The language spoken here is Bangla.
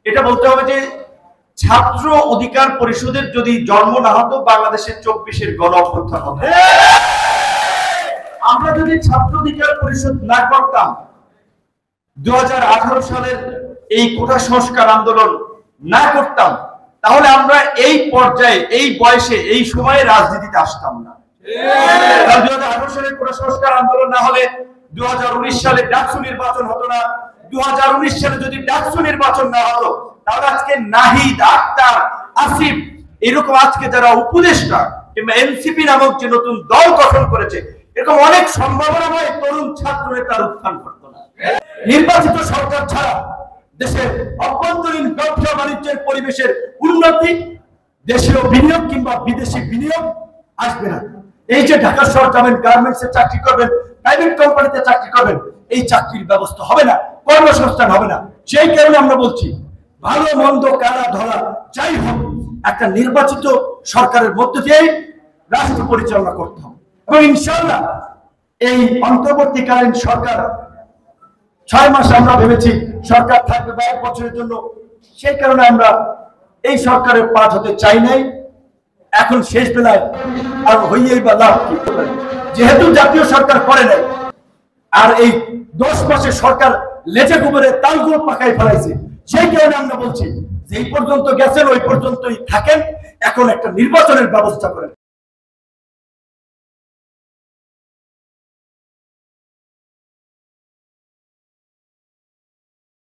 এটা বলতে হবে যে ছাত্র অধিকার পরিষদের যদি জন্ম না হতো বাংলাদেশের 24-এর গণ অভ্যুত্থান হতো। আমরা যদি ছাত্র অধিকার পরিষদ না করতাম, 2018 সালের এই কোটা সংস্কার আন্দোলন না করতাম, তাহলে আমরা এই পর্যায়ে, এই বয়সে, এই সময়ে রাজনীতিতে আসতাম না। 2018 সালের কোটা সংস্কার আন্দোলন না হলে 2019 সালে ডাকসু নির্বাচন হতো না। 2019 সালে যদি ডাকসু নির্বাচন না হতো, তাহলে আজকে নাহিদ, আক্তার, আসিফ, এরকম আজকে যারা উপদেষ্টা কিংবা এনসিপি নামক যে নতুন দল গঠন করেছে, এরকম অনেক সম্ভাবনাময় তরুণ ছাত্র নেতার উত্থান ঘটতো না। নির্বাচিত সরকার ছাড়া দেশের অভ্যন্তরীণ ব্যবসা বাণিজ্যের পরিবেশের উন্নতি, দেশীয় বিনিয়োগ কিংবা বিদেশি বিনিয়োগ আসবে না। এই যে ঢাকা শহর যাবেন, গার্মেন্টসে চাকরি করবেন, প্রাইভেট কোম্পানিতে চাকরি করবেন, এই চাকরির ব্যবস্থা হবে না, কর্মসংস্থান হবে না। সেই কারণে আমরা বলছি, ভালো মন্দ কারা ধরা যাই হোক, একটা নির্বাচিত সরকারের মধ্য দিয়ে রাষ্ট্র পরিচালনা করতে হবে। এবং ইনশাআল্লাহ এই অন্তর্বর্তীকালীন সরকার 6 মাস আমরা ভেবেছি সরকার থাকবে বা 1 বছরের জন্য। সেই কারণে আমরা এই সরকারের পাঠ হতে চাই নাই। এখন শেষ বেলায় আর হইয়েই বা লাভ কি, যেহেতু জাতীয় সরকার করে নাই, আর এই 10 মাসে সরকার লেজে গোবরে তালগুলো পাকায় ফেলাইছে। সেই কারণে আমরা বলছি যে এই পর্যন্ত গেছেন, ওই পর্যন্তই থাকেন, এখন একটা নির্বাচনের ব্যবস্থা করেন।